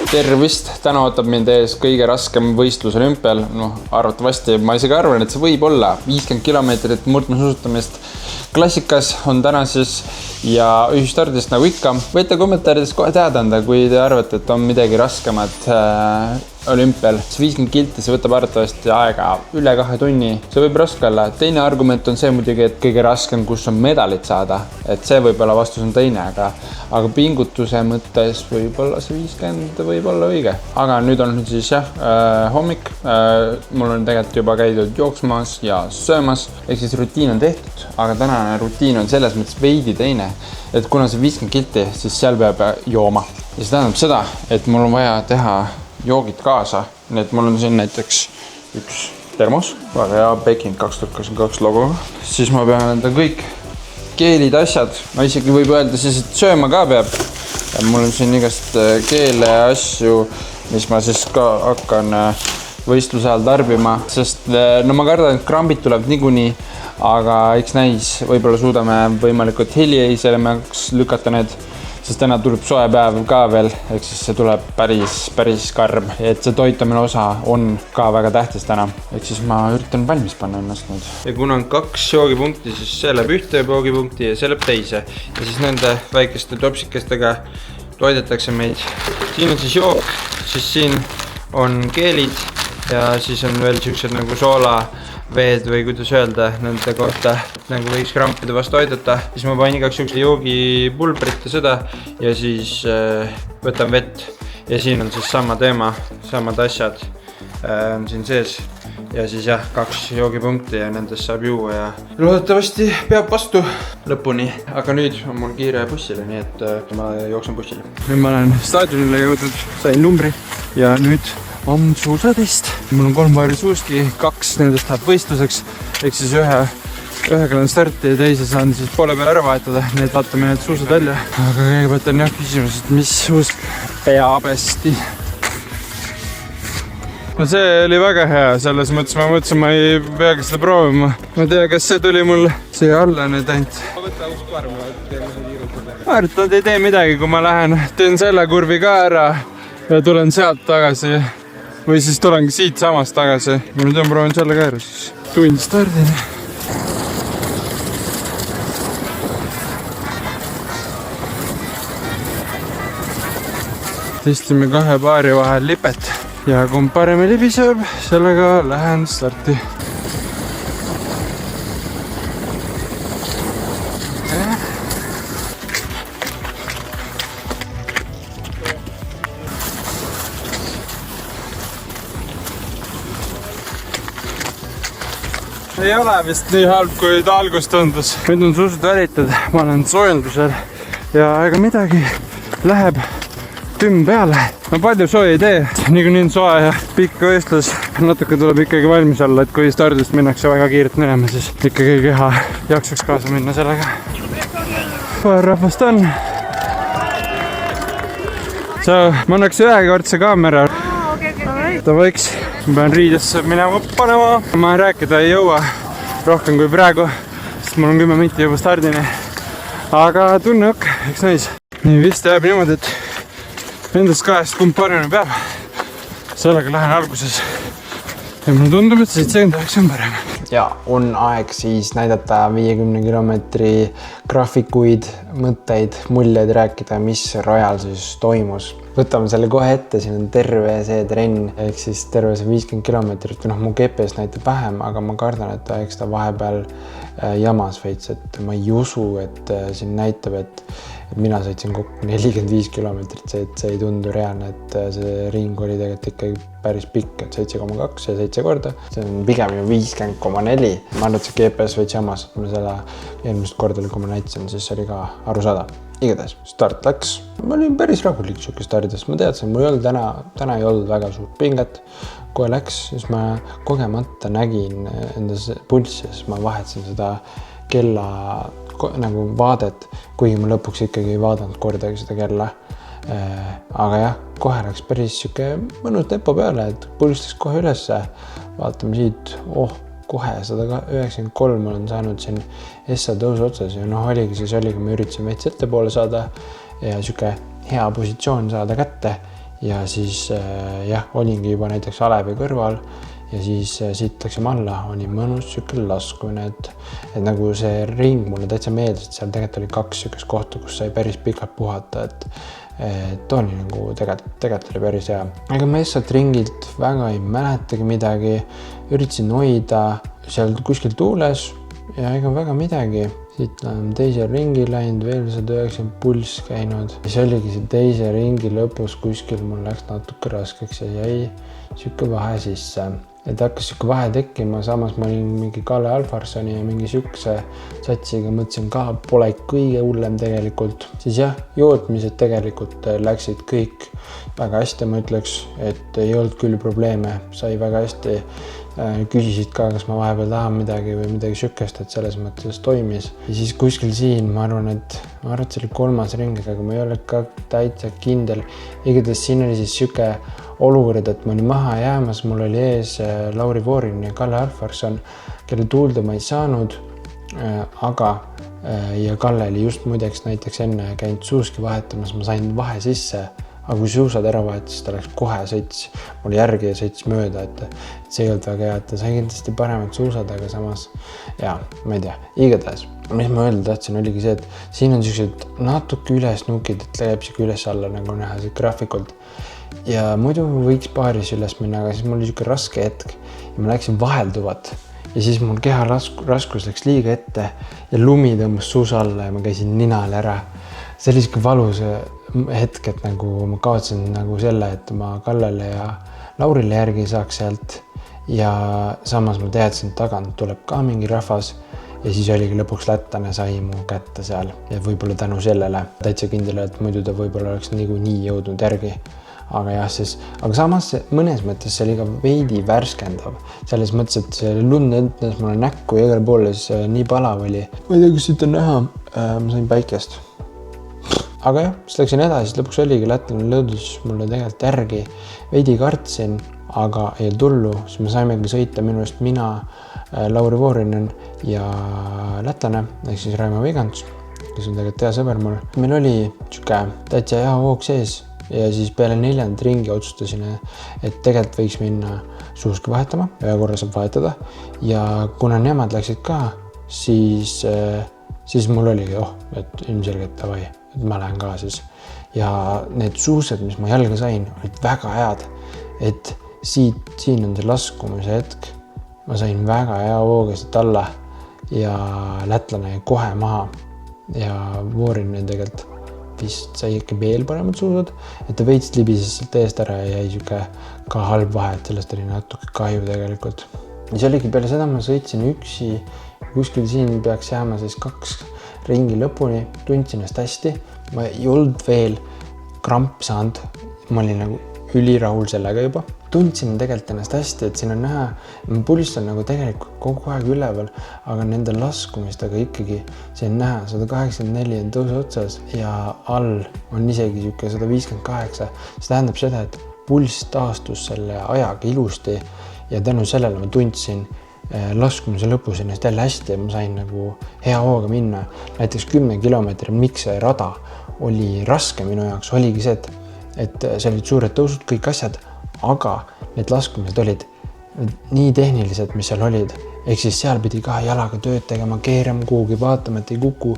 Tervist! Täna ootab mind ees kõige raskem võistlus olümpial. Arvatavasti ma isegi arvan, et see võib olla 50 kilomeetrit murdmaasuusatamist. Klassikas on täna siis ja ühistardist nagu ikka. Võite kommentaarides kohe teada anda, kui te arvate, et on midagi raskemat olümpial. 50 kilti, see võtab arvatavasti aega üle 2 tunni. See võib raske olla. Teine argument on see muidugi, et kõige raskem, kus on medalit saada. Et see võib-olla vastus on teine, aga pingutuse mõttes võib-olla see 50 võib olla õige. Aga nüüd on siis hommik. Mul on tegelikult juba käidud jooksmas ja söömas. Ehk siis rutiin on tehtud, aga tänane rutiin on selles mõttes veidi teine. Et kuna see 50 kilti, siis seal peab jooma. Ja see tähendab seda, et mul on vaja teha joogid kaasa. Nii et mul on siin näiteks üks termos, väga hea Peking 2022 logo. Siis ma pean enda kõik keelid, asjad. Ma isegi võib öelda siis, et sööma ka peab. Ja mul on siin igast keele asju, mis ma siis ka hakkan võistluse ajal tarbima. Sest ma kardan, et krambid tuleb niikuinii, aga eks näis, võib-olla suudame võimalikult hiljeiselemäks lükata need. Sest täna tuleb soe päev ka veel, ehk siis see tuleb päris karm. Et see toitamine osa on ka väga tähtis täna. Ehk siis ma üritan valmis panna ennast nüüd. Ja kuna on 2 joogipunkti, siis see läheb ühte joogipunkti ja see läheb teise. Ja siis nende väikeste topsikestega toidetakse meid. Siin on siis jook, siis siin on keelid ja siis on veel siuksed nagu soola veed või kuidas öelda nende kohta, nagu võiks krampide vastu aidata. Siis ma panin igaks juhuks joogipulbrit ja seda ja siis võtan vett. Ja siin on siis sama teema, samad asjad on siin sees. Ja siis 2 joogipunkti ja nendest saab juua ja loodetavasti peab vastu lõpuni. Aga nüüd on mul kiire bussile, nii et ma jooksen bussile. Nüüd ma olen staadionile jõudnud, sain numbri ja nüüd on suusatest. Mul on 3 paari suuski, 2 nendest läheb võistluseks. Ehk siis ühega on starti ja teise saan siis poole peale ära vahetada. Nii et vaatame need suusad välja. Aga kõigepealt on küsimus, et mis suusk peab hästi. No see oli väga hea, selles mõttes ma mõtlesin, ma ei peagi seda proovima. Ma tea, kas see tuli mul siia alla nüüd ainult. Ma võtta uus parm, ma arvan, et ei tee midagi, kui ma lähen. Teen selle kurvi ka ära ja tulen sealt tagasi. Või siis tulengi siit samast tagasi. Nüüd on proovin selle ka ära siis. Tund stardin. Testime 2 paari vahel lipet. Ja kui paremini libiseb, sellega lähen starti. Ei ole vist nii halb, kui ta algus tundus. Nüüd on suusad välitud, ma olen soojendusel ja ega midagi läheb tüm peale. Ma palju sooja ei tee, niikuinii on soe ja pikk võistlus. Natuke tuleb ikkagi valmis olla, et kui stardist minnakse väga kiirelt minema, siis ikkagi keha jaksaks kaasa minna sellega. Paar rahvast on. Ma annaks ühekordse kaamera. Ta võiks. Ma pean riidesse minema panema. Ma rääkida ei jõua rohkem kui praegu, sest mul on 10 minti juba stardini. Aga tunne ok, eks näis. Nii vist jääb niimoodi, et nendest 2 kumb paremini peab. Sellega lähen alguses. Ja mulle tundub, et 79 on parem. Ja on aeg siis näidata 50 kilomeetri graafikuid, mõtteid, muljeid rääkida, mis rajal siis toimus. Võtame selle kohe ette, siin on terve see trenn, ehk siis terve see 50 kilomeetrit. Mu GPS näitab vähem, aga ma kardan, et eks ta vahepeal jamas veits, et ma ei usu, et siin näitab, et mina sõitsin kokku 45 kilomeetrit, see ei tundu reaalne, et see ring oli tegelikult ikkagi päris pikk, et 7,2 ja 7 korda. See on pigem ju 50,4. Ma arvan, et see GPS veits jamas, et ma selle eelmist korda, kui ma näitasin, siis oli ka aru saada. Igatahes, start läks. Ma olin päris rahulik siuke stardist. Ma teadsin, mul ei olnud täna ei olnud väga suurt pinget. Kui läks, siis ma kogemata nägin endas pulssi, siis ma vahetasin seda kella nagu vaadet, kuigi ma lõpuks ikkagi ei vaadanud kordagi seda kella. Aga jah, kohe läks päris siuke mõnus tempo peale, et pulss läks kohe ülesse. Vaatame siit, kohe 193 olen saanud siin Essa tõusu otsas ja oligi siis oligi, ma üritasin veits ettepoole saada ja siuke hea positsioon saada kätte ja siis jah, olingi juba näiteks Alevi kõrval ja siis siit läksime alla, oli mõnus siuke laskumine, et nagu see ring mulle täitsa meeldis, et seal tegelikult oli 2 siukest kohta, kus sai päris pikalt puhata, et oli nagu tegelikult oli päris hea. Aga ma lihtsalt ringilt väga ei mäletagi midagi, üritasin hoida seal kuskil tuules ja ega väga midagi. Siit olen teise ringi läinud, veel 190 pulss käinud. See oligi see teise ringi lõpus kuskil mul läks natuke raskeks ja jäi siuke vahe sisse. Et hakkas siuke vahe tekkima, samas ma olin mingi Kalle Alfarssoni ja mingi siukse satsiga, mõtlesin ka, pole kõige hullem tegelikult. Siis jah, jootmised tegelikult läksid kõik väga hästi, ma ütleks, et ei olnud küll probleeme, sai väga hästi. Küsisid ka, kas ma vahepeal tahan midagi või midagi siukest, et selles mõttes toimis. Ja siis kuskil siin, ma arvan, et see oli 3. ring, aga ma ei ole ka täitsa kindel. Igatahes siin oli siis siuke olukord, et ma olin maha jäämas, mul oli ees Lauri Voorin ja Kalle Alfarsson, kelle tuulda ma ei saanud, aga ja Kalle oli just muideks näiteks enne käinud suuski vahetamas, ma sain vahe sisse. Aga kui suusad ära vahetas, ta läks kohe, sõits mul järgi ja sõits mööda, et see ei olnud väga hea, et ta sai kindlasti paremad suusad, aga samas, ja, ma ei tea, igatahes. Mis ma öelda tahtsin, oligi see, et siin on sellised natuke üles nukid, et läheb siuke üles alla, nagu näha see graafikult. Ja muidu võiks paaris üles minna, aga siis mul oli siuke raske hetk ja ma läksin vahelduvat ja siis mul keha raskus läks liiga ette ja lumi tõmbas suusa alla ja ma käisin ninal ära. See oli siuke valus hetk, et nagu ma kaotsin nagu selle, et ma Kallele ja Laurile järgi saaks sealt ja samas ma teadsin, et tagant tuleb ka mingi rahvas ja siis oligi lõpuks lätlane sai mu kätte seal ja võib-olla tänu sellele täitsa kindel, et muidu ta võib-olla oleks nii jõudnud järgi. Aga jah, aga samas mõnes mõttes see oli ka veidi värskendav. Selles mõttes, et see lund endas mulle näkku ja igale poole nii palav oli. Ma ei tea, kas siit on näha, ma sain päikest. Aga jah, siis läksin edasi, lõpuks oligi lätlane lõudus mulle tegelikult järgi. Veidi kartsin, aga ei tullu, siis me saimegi sõita minu eest mina, Lauri Voorinen ja lätlane, ehk siis Raimo Vigants, kes on tegelikult hea sõber mul. Meil oli siuke täitsa hea hoog sees ja siis peale 4. ringi otsustasin, et tegelikult võiks minna suuski vahetama, ühe korra saab vahetada ja kuna nemad läksid ka, siis mul oligi, et ilmselgelt davai, et ma lähen ka siis. Ja need suused, mis ma jalga sain, olid väga head, et siin on see laskumise hetk. Ma sain väga hea hoogasid alla ja lätlane jäi kohe maha ja Voorinen tegelikult vist sai ikka veel paremad suusad, et ta veits libises sealt eest ära ja jäi siuke ka halb vahe, et sellest oli natuke kahju tegelikult. Ja see oligi peale seda, ma sõitsin üksi, kuskil siin peaks jääma siis 2 ringi lõpuni, tundsin ennast hästi, ma ei olnud veel kramp saanud, ma olin nagu ülirahul sellega juba. Tundsin tegelikult ennast hästi, et siin on näha, pulss on nagu tegelikult kogu aeg üleval, aga nende laskumistega ikkagi see on näha, 184 on tõuse otsas ja all on isegi siuke 158. See tähendab seda, et pulss taastus selle ajaga ilusti ja tänu sellele ma tundsin laskumise lõpus ennast jälle hästi ja ma sain nagu hea hooga minna. Näiteks 10 kilomeetri miks see rada oli raske minu jaoks, oligi see, et see olid suured tõusud, kõik asjad, aga need laskumised olid nii tehnilised, mis seal olid. Ehk siis seal pidi ka jalaga tööd tegema, keerama kuhugi, vaatama, et ei kuku,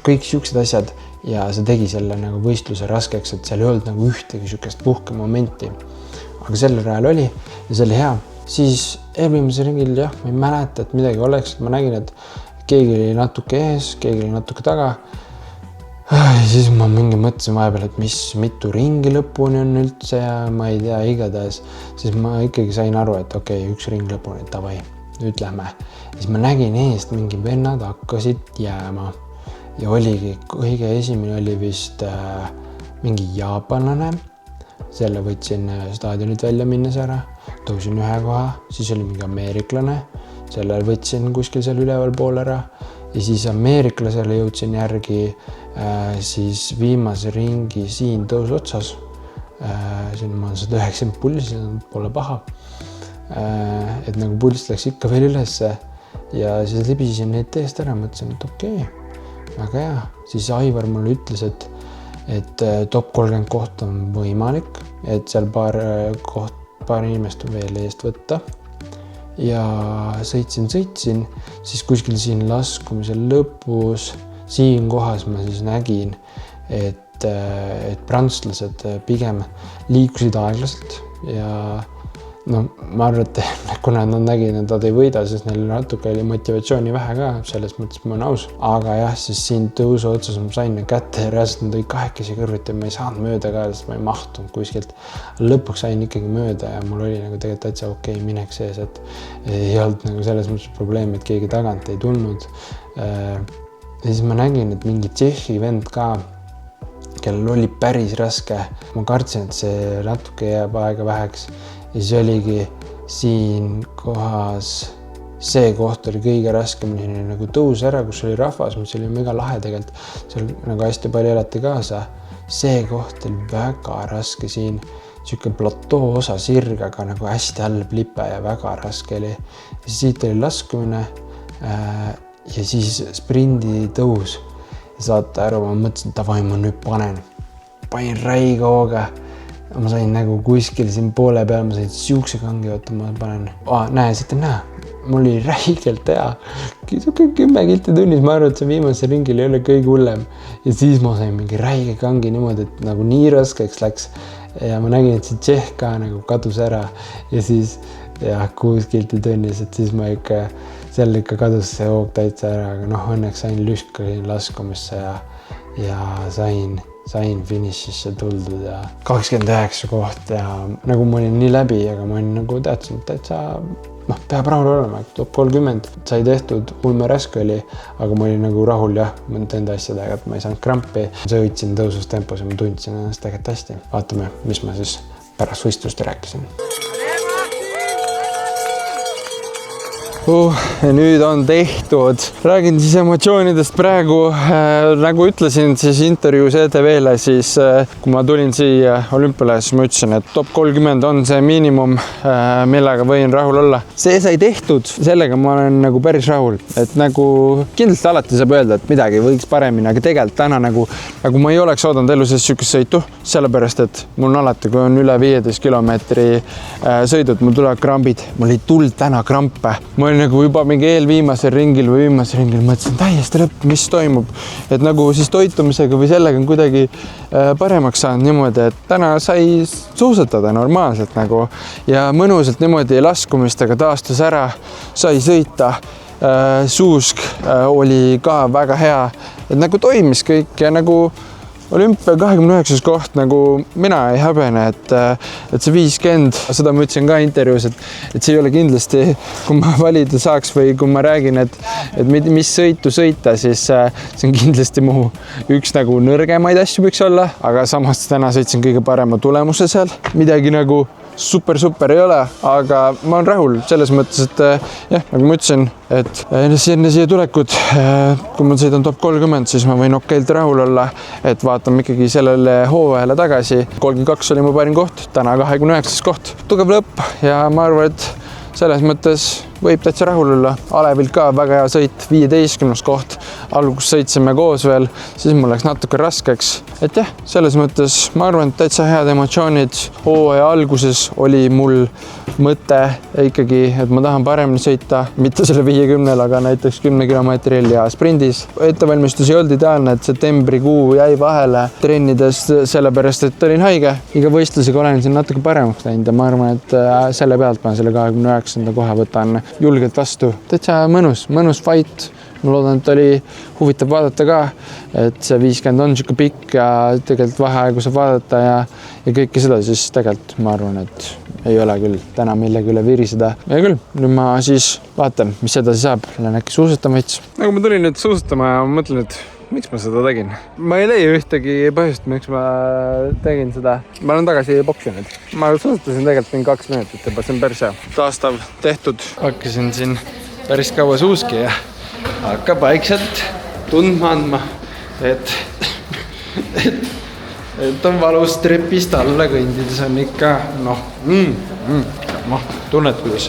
kõik siuksed asjad ja see tegi selle nagu võistluse raskeks, et seal ei olnud nagu ühtegi siukest puhke momenti. Aga sellel rajal oli ja see oli hea. Siis eelviimase ringil jah, ma ei mäleta, et midagi oleks, et ma nägin, et keegi oli natuke ees, keegi oli natuke taga. Ja siis ma mingi mõtlesin vahepeal, et mitu ringi lõpuni on üldse ja ma ei tea, igatahes. Siis ma ikkagi sain aru, et okei, 1 ring lõpuni, et davai, nüüd lähme. Ja siis ma nägin eest, mingi vennad hakkasid jääma. Ja oligi, kõige esimene oli vist mingi jaapanlane. Selle võtsin staadionit välja minnes ära, tõusin ühe koha, siis oli mingi ameeriklane. Selle võtsin kuskil seal üleval pool ära. Ja siis ameeriklasele jõudsin järgi siis viimase ringi siin tõus otsas. Siin ma olen 190 pulsi, pole paha. Et nagu pulss läks ikka veel ülesse ja siis libisin neid teest ära, mõtlesin, et okei, väga hea. Siis Aivar mulle ütles, et top 30 koht on võimalik et seal paar inimest on veel eest võtta. Ja sõitsin, siis kuskil siin laskumise lõpus, siin kohas ma siis nägin, et prantslased pigem liikusid aeglaselt ja no ma arvan, et kuna nad nägid, et nad ei võida, siis neil natuke oli motivatsiooni vähe ka, selles mõttes ma olen aus. Aga jah, siis siin tõusu otsas ma sain kätte ja reaalselt nad olid kahekesi kõrvuti ja ma ei saanud mööda ka, sest ma ei mahtunud kuskilt. Lõpuks sain ikkagi mööda ja mul oli nagu tegelikult täitsa okei minek sees, et ei olnud nagu selles mõttes probleemi, et keegi tagant ei tulnud. Ja siis ma nägin, et mingi Tšehhi vend ka, kellel oli päris raske. Ma kartsin, et see natuke jääb aega väheks. Ja siis oligi siin kohas, see koht oli kõige raskem, nagu tõus ära, kus oli rahvas, mis oli mega lahe tegelikult. Seal nagu hästi palju elati kaasa. See koht oli väga raske siin, siuke platoo osa sirgaga nagu hästi halb lipe ja väga raske oli. Ja siit oli laskumine ja siis sprindi tõus. Ja saate aru, ma mõtlesin, et davai, ma nüüd panin räiga hooga. Ma sain nagu kuskil siin poole peal, ma sain siukse kangi, oota, ma panen. Näe, siit on näha. Mul oli räigelt hea. 10 kilti tunnis, ma arvan, et see viimase ringil ei ole kõige hullem. Ja siis ma sain mingi räige kangi niimoodi, et nagu nii raskeks läks. Ja ma nägin, et see Tšehh ka nagu kadus ära. Ja siis 6 kilti tunnis, et siis ma ikka, seal ikka kadus see hoog täitsa ära. Aga õnneks sain lüskasin laskumisse ja sain finišisse tuldud ja 29 koht ja nagu ma olin nii läbi, aga ma olin nagu teadsin, täitsa peab rahul olema, top 30 sai tehtud, ulme raske oli, aga ma olin nagu rahul jah, ma enda asjadega, et ma ei saanud krampi. Sõitsin tõusus tempos ja ma tundsin ennast tegelikult hästi. Vaatame, mis ma siis pärast võistlust rääkisin. Ja nüüd on tehtud. Räägin siis emotsioonidest praegu. Nagu ütlesin siis intervjuus ETV-le, siis kui ma tulin siia olümpiale, siis ma ütlesin, et top 30 on see miinimum, millega võin rahul olla. See sai tehtud, sellega ma olen nagu päris rahul. Et nagu kindlasti alati saab öelda, et midagi võiks paremini, aga tegelikult täna nagu ma ei oleks oodanud elu sees sükest sõitu, sellepärast, et mul on alati, kui on üle 15 kilomeetri sõidud, mul tulevad krambid. Mul ei tulnud täna krampe. Ma olin nagu juba mingi eelviimasel ringil või viimasel ringil mõtlesin täiesti lõpp, mis toimub. Et nagu siis toitumisega või sellega on kuidagi paremaks saanud niimoodi, et täna sai suusatada normaalselt nagu ja mõnusalt niimoodi laskumistega taastus ära, sai sõita. Suusk oli ka väga hea, et nagu toimis kõik ja nagu olümpia 29 koht, nagu mina ei häbene, et see 50, seda ma ütlesin ka intervjuus, et see ei ole kindlasti, kui ma valida saaks või kui ma räägin, et mis sõitu sõita, siis see on kindlasti mu üks nagu nõrgemaid asju võiks olla, aga samas täna sõitsin kõige parema tulemuse seal. Midagi nagu super ei ole, aga ma olen rahul selles mõttes, et jah, nagu ma ütlesin, et enne siia tulekut, kui ma sõidan top 30, siis ma võin okeilt rahul olla, et vaatame ikkagi sellele hooajale tagasi. 32 oli mu parim koht, täna 29 koht. Tugev lõpp ja ma arvan, et selles mõttes võib täitsa rahul olla. Alevilt ka väga hea sõit, 15 koht. Alguses sõitsime koos veel, siis mul läks natuke raskeks. Et jah, selles mõttes ma arvan, et täitsa head emotsioonid. Hooaja alguses oli mul mõte ikkagi, et ma tahan paremini sõita, mitte selle 50, aga näiteks 10 kilomeetril ja sprindis. Ettevalmistus ei olnud ideaalne, et septembrikuu jäi vahele trennides sellepärast, et olin haige. Iga võistlusega olen siin natuke paremaks läinud ja ma arvan, et selle pealt ma selle 29. koha võtan julgelt vastu. Täitsa mõnus fight. Ma loodan, et oli huvitav vaadata ka, et see 50 on siuke pikk ja tegelikult vaheaegu saab vaadata ja kõike seda, siis tegelikult ma arvan, et ei ole küll täna millegi üle viriseda. Ja küll, nüüd ma siis vaatan, mis edasi saab. Lähen äkki suusatama veits. Nagu ma tulin nüüd suusatama ja ma mõtlen, et miks ma seda tegin? Ma ei leia ühtegi põhjust, miks ma tegin seda. Ma olen tagasi boksi nüüd. Ma suusatasin tegelikult 2 minutit juba, see on päris hea. Taastav tehtud. Hakkasin siin päris kaua suuski ja hakkab vaikselt tundma andma, et on valus trepist alla kõndides on ikka, tunned, kuidas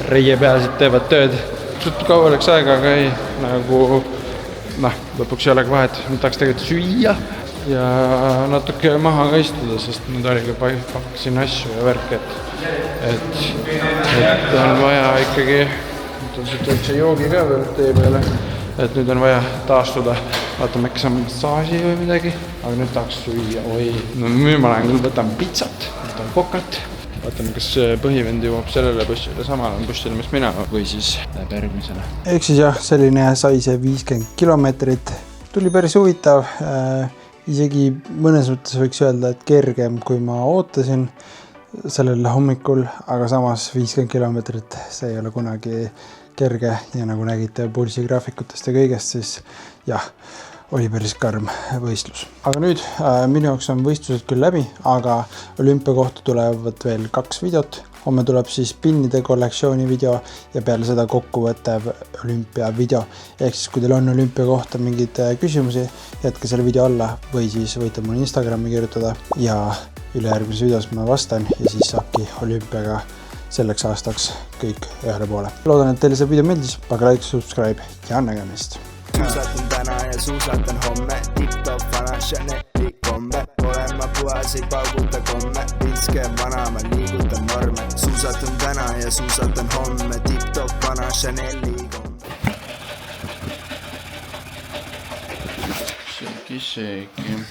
reiepealsid teevad tööd. Suht kaua läks aega, aga ei, nagu, lõpuks ei olegi vahet. Nüüd tahaks tegelikult süüa, ja natuke maha ka istuda, sest nüüd oli ka pakkasin asju ja värk, et on vaja ikkagi, võtan siit üldse joogi ka veel tee peale, et nüüd on vaja taastuda, vaatame äkki saame massaaži või midagi, aga nüüd tahaks süüa, no nüüd ma lähen küll, võtan pitsat, võtan kokat, vaatame, kas põhivend jõuab sellele bussile samale bussile, mis mina, või siis läheb järgmisele. Ehk siis jah, selline sai see 50 kilomeetrit, tuli päris huvitav, isegi mõnes mõttes võiks öelda, et kergem, kui ma ootasin sellel hommikul, aga samas 50 kilomeetrit, see ei ole kunagi kerge ja nagu nägite pulsigraafikutest ja kõigest, siis jah, oli päris karm võistlus. Aga nüüd minu jaoks on võistlused küll läbi, aga olümpia kohta tulevad veel 2 videot. Homme tuleb siis pinnide kollektsiooni video ja peale seda kokkuvõttev olümpia video. Ehk siis, kui teil on olümpia kohta mingeid küsimusi, jätke selle video alla või siis võite mul Instagrami kirjutada ja ülejärgmises videos ma vastan ja siis saabki olümpiaga selleks aastaks kõik ühele poole. Loodan, et teile see video meeldis, pange like, subscribe ja nägemist. Suusatan täna ja suusatan homme, TikTok vana Chanel'i kombe. Olen ma puhas, ei pauguta komme, pilske vana, ma liigutan norme. Suusatan täna ja suusatan homme, TikTok vana Chanel'i kombe. Seegi.